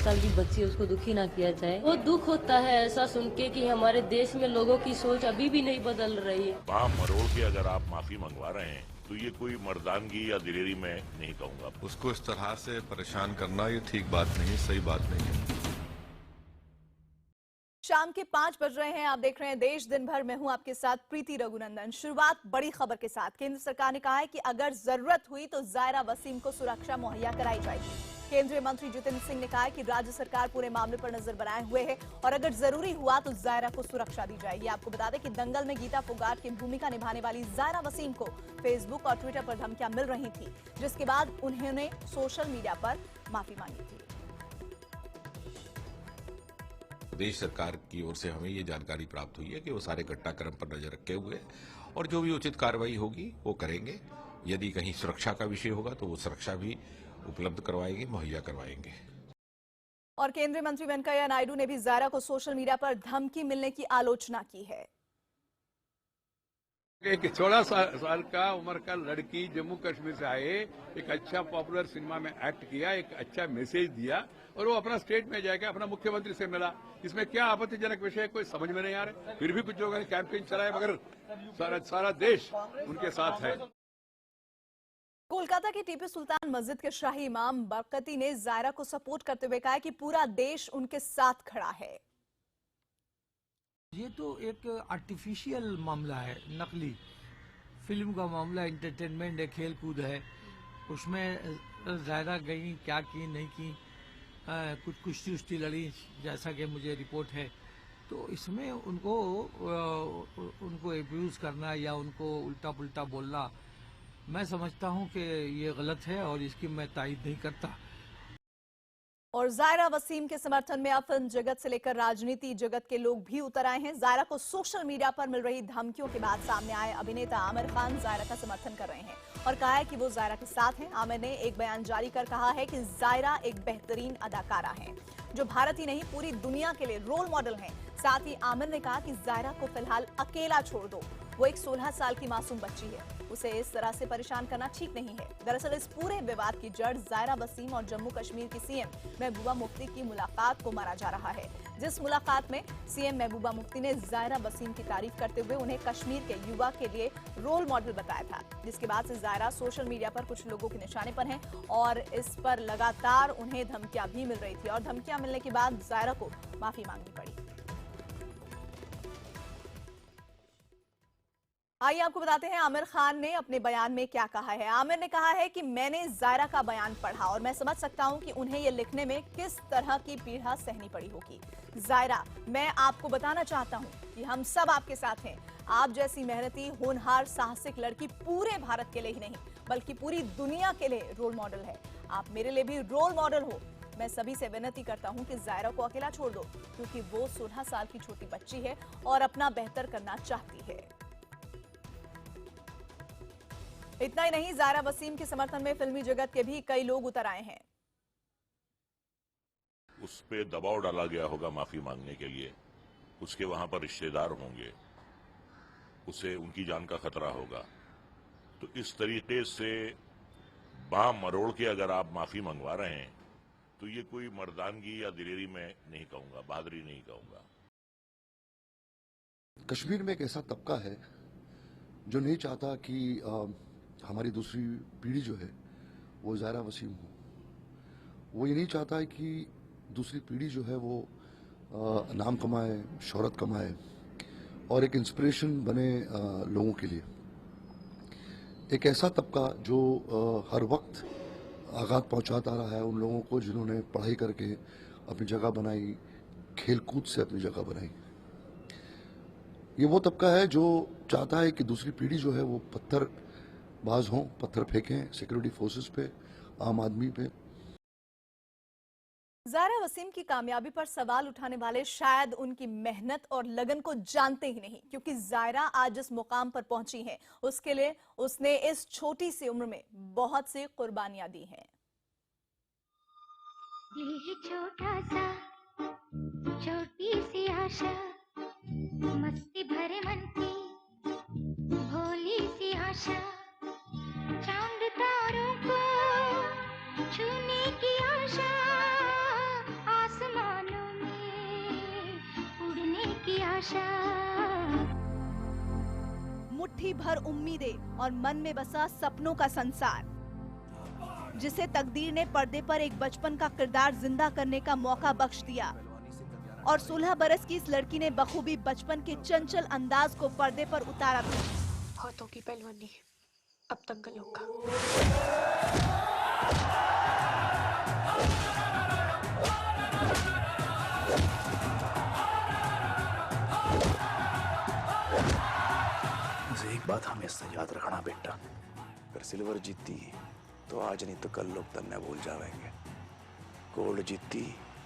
साल की बच्ची है, उसको दुखी ना किया जाए। वो दुख होता है ऐसा सुन के कि हमारे देश में लोगों की सोच अभी भी नहीं बदल रही है। बाह मरोड़ के अगर आप माफी मंगवा रहे हैं तो ये कोई मर्दानगी या दिलेरी मैं नहीं कहूँगा। उसको इस तरह से परेशान करना ये ठीक बात नहीं, सही बात नहीं है। शाम के 5 बज रहे हैं। आप देख रहे हैं देश दिन भर। मैं हूं आपके साथ प्रीति रघुनंदन। शुरुआत बड़ी खबर के साथ। केंद्र सरकार ने कहा है कि अगर जरूरत हुई तो जायरा वसीम को सुरक्षा मुहैया कराई जाएगी। केंद्रीय मंत्री जितेंद्र सिंह ने कहा है कि राज्य सरकार पूरे मामले पर नजर बनाए हुए है और अगर जरूरी हुआ तो जायरा को सुरक्षा दी जाएगी। आपको बता दें कि दंगल में गीता फोगाट की भूमिका निभाने वाली जायरा वसीम को फेसबुक और ट्विटर पर धमकियां मिल रही थी, जिसके बाद उन्होंने सोशल मीडिया पर माफी मांगी थी। प्रदेश सरकार की ओर से हमें ये जानकारी प्राप्त हुई है कि वो सारे घटनाक्रम पर नजर रखे हुए हैं और जो भी उचित कार्रवाई होगी वो करेंगे। यदि कहीं सुरक्षा का विषय होगा तो वो सुरक्षा भी उपलब्ध करवाएंगे, मुहैया करवाएंगे। और केंद्रीय मंत्री वेंकैया नायडू ने भी जायरा को सोशल मीडिया पर धमकी मिलने की आलोचना की है। एक 16 साल का उम्र का लड़की जम्मू कश्मीर से आए, एक अच्छा पॉपुलर सिनेमा में एक्ट किया, एक अच्छा मैसेज दिया और वो अपना स्टेट में जाकर अपना मुख्यमंत्री से मिला। इसमें क्या आपत्तिजनक विषय कोई समझ में नहीं आ रहा। फिर भी कुछ लोगों ने कैंपेन चलाया, मगर सारा देश उनके साथ है। कोलकाता की टीपू सुल्तान मस्जिद के शाही इमाम बरकती ने जायरा को सपोर्ट करते हुए कहा कि पूरा देश उनके साथ खड़ा है। ये तो एक आर्टिफिशियल मामला है, नकली फिल्म का मामला, एंटरटेनमेंट है, खेल कूद है। उसमें जायरा गई, क्या की नहीं की, कुछ कुश्ती उश्ती लड़ी जैसा कि मुझे रिपोर्ट है। तो इसमें उनको एब्यूज करना या उनको उल्टा पुल्टा बोलना, मैं समझता हूं कि ये गलत है और इसकी मैं तायीद नहीं करता। और जायरा वसीम के समर्थन में अब फिल्म जगत से लेकर राजनीति जगत के लोग भी उतर आए हैं। जायरा को सोशल मीडिया पर मिल रही धमकियों के बाद सामने आए अभिनेता आमिर खान जायरा का समर्थन कर रहे हैं और कहा है कि वो जायरा के साथ हैं। आमिर ने एक बयान जारी कर कहा है कि जायरा एक बेहतरीन अदाकारा है जो भारत ही नहीं पूरी दुनिया के लिए रोल मॉडल है। साथ ही आमिर ने कहा कि जायरा को फिलहाल अकेला छोड़ दो, वो एक 16 साल की मासूम बच्ची है, उसे इस तरह से परेशान करना ठीक नहीं है। दरअसल इस पूरे विवाद की जड़ जायरा वसीम और जम्मू कश्मीर की सीएम महबूबा मुफ्ती की मुलाकात को माना जा रहा है, जिस मुलाकात में सीएम महबूबा मुफ्ती ने जायरा वसीम की तारीफ करते हुए उन्हें कश्मीर के युवा के लिए रोल मॉडल बताया था। जिसके बाद से जायरा सोशल मीडिया पर कुछ लोगों के निशाने पर हैं और इस पर लगातार उन्हें धमकियां भी मिल रही थी और धमकियां मिलने के बाद जायरा को माफी मांगनी पड़ी। आइए आपको बताते हैं आमिर खान ने अपने बयान में क्या कहा है। आमिर ने कहा है कि मैंने जायरा का बयान पढ़ा और मैं समझ सकता हूं कि उन्हें यह लिखने में किस तरह की पीड़ा सहनी पड़ी होगी। जायरा, मैं आपको बताना चाहता हूं कि हम सब आपके साथ हैं। आप जैसी मेहनती, होनहार, साहसिक लड़की पूरे भारत के लिए ही नहीं बल्कि पूरी दुनिया के लिए रोल मॉडल है। आप मेरे लिए भी रोल मॉडल हो। मैं सभी से विनती करता हूं कि जायरा को अकेला छोड़ दो क्योंकि वो 16 साल की छोटी बच्ची है और अपना बेहतर करना चाहती है। इतना ही नहीं, जायरा वसीम के समर्थन में फिल्मी जगत के भी कई लोग उतर आए हैं। उस पे दबाव डाला गया होगा माफी मांगने के लिए, उसके वहां पर रिश्तेदार होंगे, उसे उनकी जान का खतरा होगा। तो इस तरीके से बाह मरोड़ के अगर आप माफी मंगवा रहे हैं तो ये कोई मर्दानगी या दिलेरी मैं नहीं कहूंगा, बहादुरी नहीं कहूंगा। कश्मीर में एक ऐसा तबका है जो नहीं चाहता कि हमारी दूसरी पीढ़ी जो है वो जायरा वसीम हो। वो ये नहीं चाहता है कि दूसरी पीढ़ी जो है वो नाम कमाए, शोहरत कमाए और एक इंस्पिरेशन बने लोगों के लिए। एक ऐसा तबका जो हर वक्त आघात पहुंचाता रहा है उन लोगों को जिन्होंने पढ़ाई करके अपनी जगह बनाई, खेल कूद से अपनी जगह बनाई। ये वो तबका है जो चाहता है कि दूसरी पीढ़ी जो है वो पत्थरबाज हों, पत्थर फेंकें सिक्योरिटी फोर्सेस पे, आम आदमी पे। जायरा वसीम की कामयाबी पर सवाल उठाने वाले शायद उनकी मेहनत और लगन को जानते ही नहीं, क्योंकि जायरा आज जिस मुकाम पर पहुंची है उसके लिए उसने इस छोटी सी उम्र में बहुत सी कुर्बानियां दी हैं। दिल है छोटा सा, छोटी सी आशा, मस्ती भरे मन की भोली सी आशा, चांद तारों को छूने की आशा, आशा। मुट्ठी भर उम्मीदें और मन में बसा सपनों का संसार, जिसे तकदीर ने पर्दे पर एक बचपन का किरदार जिंदा करने का मौका बख्श दिया। और 16 बरस की इस लड़की ने बखूबी बचपन के चंचल अंदाज को पर्दे पर उतारा भी। हाथों की पहलवानी अब तक गलों का। मुझे एक बात हमेशा याद रखना बेटा, अगर सिल्वर जीती तो आज नहीं तो कल लोग तन्ने भूल जाएंगे, गोल्ड जीती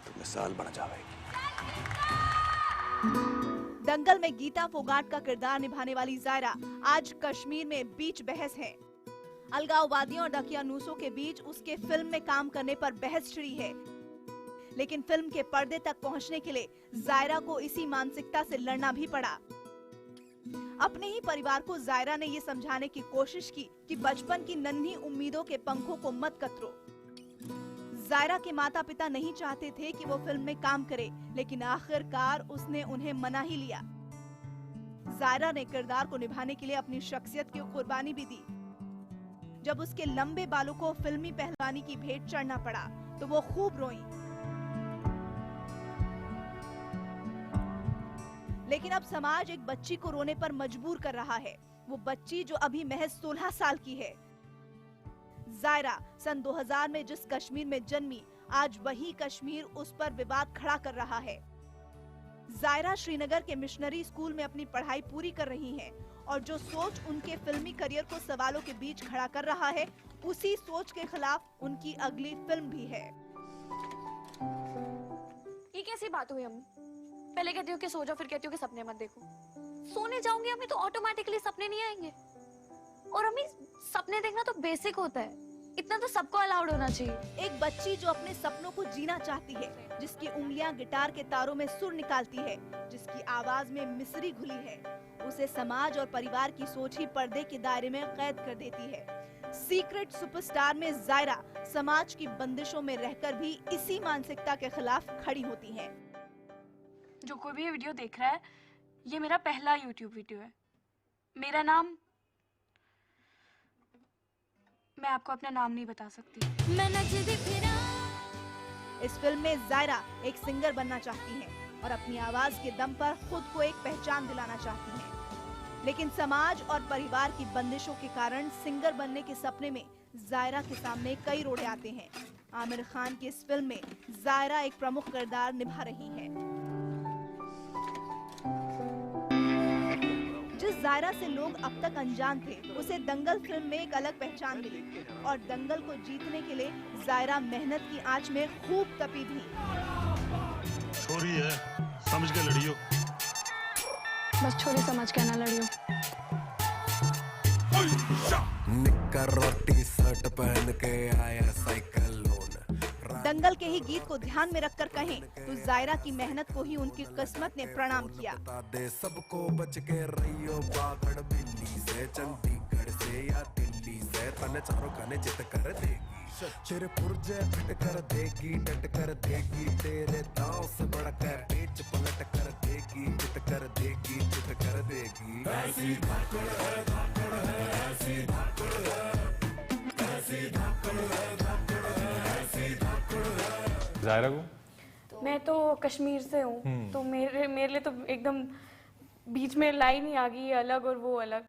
तो मिसाल बन जाएगी। दंगल में गीता फोगाट का किरदार निभाने वाली जायरा आज कश्मीर में बीच बहस है। अलगाववादियों और दकियानूसों के बीच उसके फिल्म में काम करने पर बहस छिड़ी है, लेकिन फिल्म के पर्दे तक पहुंचने के लिए जायरा को इसी मानसिकता से लड़ना भी पड़ा। अपने ही परिवार को जायरा ने ये समझाने की कोशिश की कि बचपन की नन्ही उम्मीदों के पंखों को मत कतरो। जायरा के माता पिता नहीं चाहते थे कि वो फिल्म में काम करे, लेकिन आखिरकार उसने उन्हें मना ही लिया। जायरा ने किरदार को निभाने के लिए अपनी शख्सियत की कुर्बानी भी दी। जब उसके लंबे बालों को फिल्मी पहलवानी की भेंट चढ़ना पड़ा तो वो खूब रोई। लेकिन अब समाज एक बच्ची को रोने पर मजबूर कर रहा है, वो बच्ची जो अभी महज 16 साल की है। जायरा सन 2000 में जिस कश्मीर में जन्मी, आज वही कश्मीर उस पर विवाद खड़ा कर रहा है। जायरा श्रीनगर के मिशनरी स्कूल में अपनी पढ़ाई पूरी कर रही हैं और जो सोच उनके फिल्मी करियर को सवालों के बीच खड़ा कर रहा है, उसी सोच के खिलाफ उनकी अगली फिल्म भी है। ये कैसी बात हुई अम्मी? पहले कहती हो कि सो जाओ, फिर कहती हो कि सपने मत देखो। सोने जाऊंगी अम्मी तो ऑटोमेटिकली सपने नहीं आएंगे। और अम्मी सपने देखना तो बेसिक होता है, इतना तो सबको अलाउड होना चाहिए। एक बच्ची जो अपने सपनों को जीना चाहती है, जिसकी उंगलियां गिटार के तारों में सुर निकालती है, जिसकी आवाज में मिसरी घुली है, उसे समाज और परिवार की सोच ही पर्दे के दायरे में कैद कर देती है। सीक्रेट सुपरस्टार में जायरा समाज की बंदिशों में रहकर भी इसी मानसिकता के खिलाफ खड़ी होती है। जो कोई भी ये वीडियो देख रहा है, ये मेरा पहला यूट्यूब वीडियो है। मेरा नाम, मैं आपको अपना नाम नहीं बता सकती। इस फिल्म में जायरा एक सिंगर बनना चाहती हैं और अपनी आवाज के दम पर खुद को एक पहचान दिलाना चाहती हैं। लेकिन समाज और परिवार की बंदिशों के कारण सिंगर बनने के सपने में जायरा के सामने कई रोड़े आते हैं। आमिर खान की इस फिल्म में जायरा एक प्रमुख किरदार निभा रही है। जिस जायरा से लोग अब तक अनजान थे, उसे दंगल फिल्म में एक अलग पहचान मिली और दंगल को जीतने के लिए जायरा मेहनत की आंच में खूब तपी भी। छोरी है, समझ के लड़ियो। बस छोरी समझ के ना लड़ियो। निक्कर रोटी शर्ट पहन के आया साइकिल लोन। दंगल के ही गीत को ध्यान में रखकर कहें तो जायरा की मेहनत को ही उनकी किस्मत ने प्रणाम किया। दे सबको बच के रहियो बागड़ बिल्ली से, चंडीगढ़ से या दिल्ली से, तने चारों खाने जित कर देगी। तेरे पुर्जे फिट कर देगी, डट कर देगी, तेरे दांव से बढ़कर पेच पलट कर देगी, चित कर देगी, चित कर देगी। ऐसी धाकड़ है, धाकड़ है, ऐसी धाकड़ है, ऐसी धाकड़ है, धाकड़ है, ऐसी धाकड़ है। जायरा को मैं तो कश्मीर से हूँ, तो मेरे लिए तो एकदम बीच में लाइन ही आ गई, अलग और वो अलग।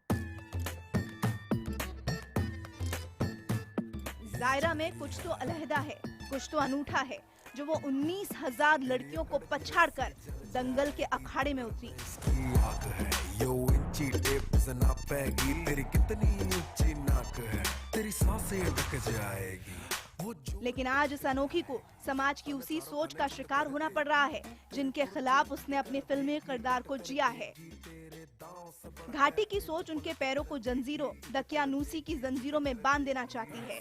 जायरा में कुछ तो अलहदा है, कुछ तो अनूठा है, जो वो 19,000 लड़कियों को पछाड़कर दंगल के अखाड़े में उतरी। तेरी कितनी ऊंची नाक है, तेरी सांसें अटक जाएगी। लेकिन आज इस अनोखी को समाज की उसी सोच का शिकार होना पड़ रहा है, जिनके खिलाफ उसने अपने फिल्मी किरदार को जिया है। घाटी की सोच उनके पैरों को जंजीरों, दकियानूसी की जंजीरों में बांध देना चाहती है।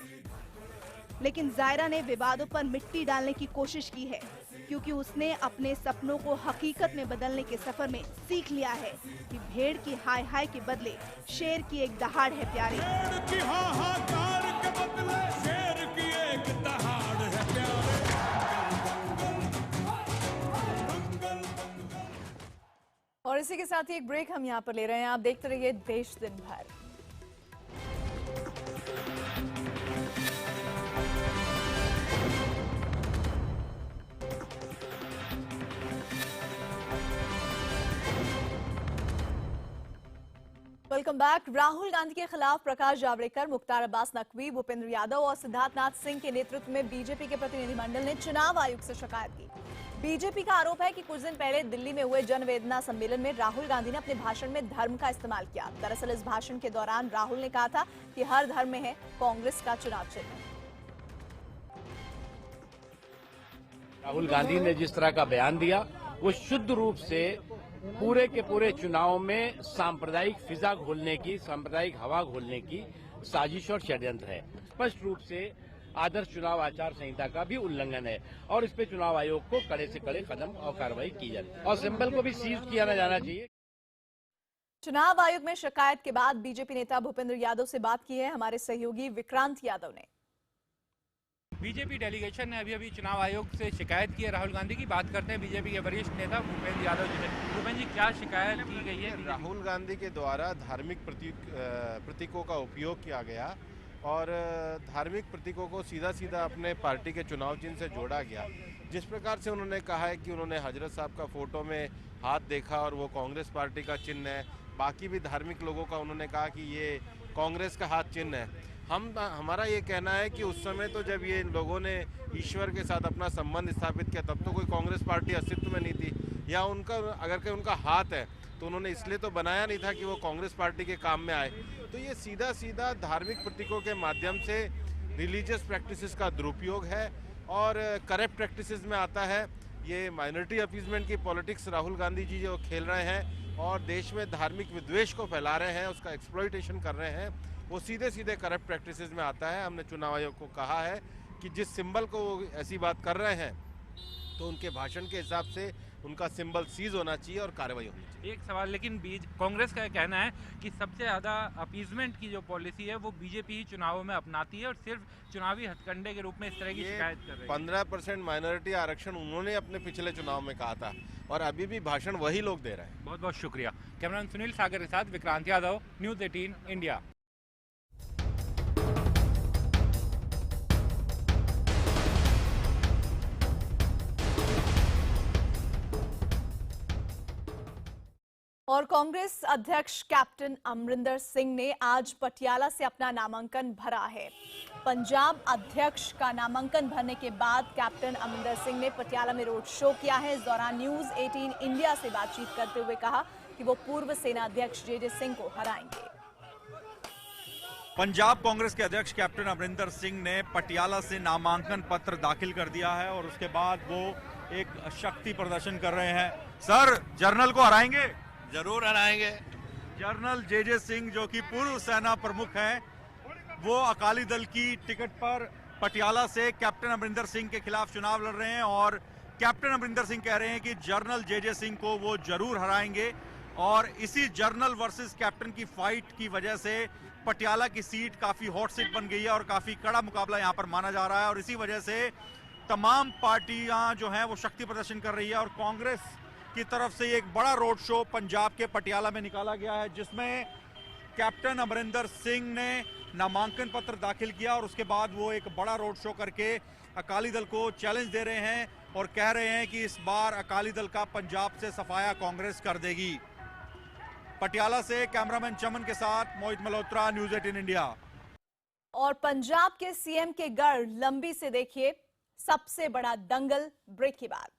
लेकिन जायरा ने विवादों पर मिट्टी डालने की कोशिश की है, क्योंकि उसने अपने सपनों को हकीकत में बदलने के सफर में सीख लिया है कि भेड़ की हाय हाय के बदले शेर की एक दहाड़ है प्यारी। और और इसी के साथ ही एक ब्रेक हम यहाँ पर ले रहे हैं। आप देखते रहिए देश दिन भर। Welcome back. राहुल गांधी के खिलाफ प्रकाश जावड़ेकर, मुख्तार अब्बास नकवी, भूपेंद्र यादव और सिद्धार्थनाथ सिंह के नेतृत्व में बीजेपी के प्रतिनिधिमंडल ने चुनाव आयोग से शिकायत की। बीजेपी का आरोप है कि कुछ दिन पहले दिल्ली में हुए जनवेदना सम्मेलन में राहुल गांधी ने अपने भाषण में धर्म का इस्तेमाल किया। दरअसल इस भाषण के दौरान राहुल ने कहा था कि हर धर्म में है कांग्रेस का चुनाव चिन्ह। राहुल गांधी ने जिस तरह का बयान दिया वो शुद्ध रूप से पूरे के पूरे चुनाव में सांप्रदायिक फिजा घोलने की, सांप्रदायिक हवा घोलने की साजिश और षड्यंत्र है। स्पष्ट रूप से आदर्श चुनाव आचार संहिता का भी उल्लंघन है और इस पे चुनाव आयोग को कड़े से कड़े कदम और कार्रवाई की जाए और सिंबल को भी सीज किया न जाना चाहिए। चुनाव आयोग में शिकायत के बाद बीजेपी नेता भूपेंद्र यादव से बात की है हमारे सहयोगी विक्रांत यादव ने। बीजेपी डेलीगेशन ने अभी चुनाव आयोग से शिकायत की है राहुल गांधी की। बात करते हैं बीजेपी के वरिष्ठ नेता भूपेंद्र यादव जी से। भूपेंद्र जी, क्या शिकायत की गई है? राहुल गांधी के द्वारा धार्मिक प्रतीकों का उपयोग किया गया और धार्मिक प्रतीकों को सीधा सीधा अपने पार्टी के चुनाव चिन्ह से जोड़ा गया। जिस प्रकार से उन्होंने कहा है कि उन्होंने हजरत साहब का फोटो में हाथ देखा और वो कांग्रेस पार्टी का चिन्ह है, बाकी भी धार्मिक लोगों का उन्होंने कहा कि ये कांग्रेस का हाथ चिन्ह है। हमारा ये कहना है कि उस समय तो जब ये लोगों ने ईश्वर के साथ अपना संबंध स्थापित किया तब तो कोई कांग्रेस पार्टी अस्तित्व में नहीं थी, या उनका अगर के उनका हाथ है तो उन्होंने इसलिए तो बनाया नहीं था कि वो कांग्रेस पार्टी के काम में आए। तो ये सीधा सीधा धार्मिक प्रतीकों के माध्यम से रिलीजियस प्रैक्टिसेस का दुरुपयोग है और करप्ट प्रैक्टिसेस में आता है। ये माइनॉरिटी अपीजमेंट की पॉलिटिक्स राहुल गांधी जी जो खेल रहे हैं और देश में धार्मिक विद्वेष को फैला रहे हैं, उसका एक्सप्लॉइटेशन कर रहे हैं, वो सीधे सीधे करप्ट प्रैक्टिसेस में आता है। हमने चुनाव आयोग को कहा है कि जिस सिंबल को वो ऐसी बात कर रहे हैं तो उनके भाषण के हिसाब से उनका सिंबल सीज होना चाहिए और कार्रवाई होनी चाहिए। एक सवाल, लेकिन कांग्रेस का कहना है कि सबसे ज्यादा अपीजमेंट की जो पॉलिसी है वो बीजेपी ही चुनावों में अपनाती है और सिर्फ चुनावी हथकंडे के रूप में इस तरह की शिकायत कर रही है। 15% माइनॉरिटी आरक्षण उन्होंने अपने पिछले चुनाव में कहा था और अभी भी भाषण वही लोग दे रहे हैं। बहुत बहुत शुक्रिया। कैमरामैन सुनील सागर के साथ विक्रांत यादव, न्यूज़ 18 इंडिया। और कांग्रेस अध्यक्ष कैप्टन अमरिंदर सिंह ने आज पटियाला से अपना नामांकन भरा है। पंजाब अध्यक्ष का नामांकन भरने के बाद कैप्टन अमरिंदर सिंह ने पटियाला में रोड शो किया है। इस दौरान न्यूज़ 18 इंडिया से बातचीत करते हुए कहा कि वो पूर्व सेना अध्यक्ष जे सिंह को हराएंगे। पंजाब कांग्रेस के अध्यक्ष कैप्टन अमरिंदर सिंह ने पटियाला से नामांकन पत्र दाखिल कर दिया है और उसके बाद वो एक शक्ति प्रदर्शन कर रहे हैं। सर, जनरल को हराएंगे? जरूर हराएंगे। जनरल जे सिंह जो कि पूर्व सेना प्रमुख हैं, वो अकाली दल की टिकट पर पटियाला से कैप्टन अमरिंदर सिंह के खिलाफ चुनाव लड़ रहे हैं और कैप्टन अमरिंदर सिंह कह रहे हैं कि जनरल जे सिंह को वो जरूर हराएंगे और इसी जनरल वर्सेस कैप्टन की फाइट की वजह से पटियाला की सीट काफी हॉट सीट बन गई है और काफी कड़ा मुकाबला यहां पर माना जा रहा है और इसी वजह से तमाम पार्टियां जो हैं वो शक्ति प्रदर्शन कर रही है और कांग्रेस की तरफ से एक बड़ा रोड शो पंजाब के पटियाला में निकाला गया है जिसमें कैप्टन अमरिंदर सिंह ने नामांकन पत्र दाखिल किया और उसके बाद वो एक बड़ा रोड शो करके अकाली दल को चैलेंज दे रहे हैं और कह रहे हैं कि इस बार अकाली दल का पंजाब से सफाया कांग्रेस कर देगी। पटियाला से कैमरामैन चमन के साथ मोहित मल्होत्रा, न्यूज़ 18 इंडिया। और पंजाब के सीएम के गढ़ लंबी से देखिए सबसे बड़ा दंगल, ब्रेक के बाद।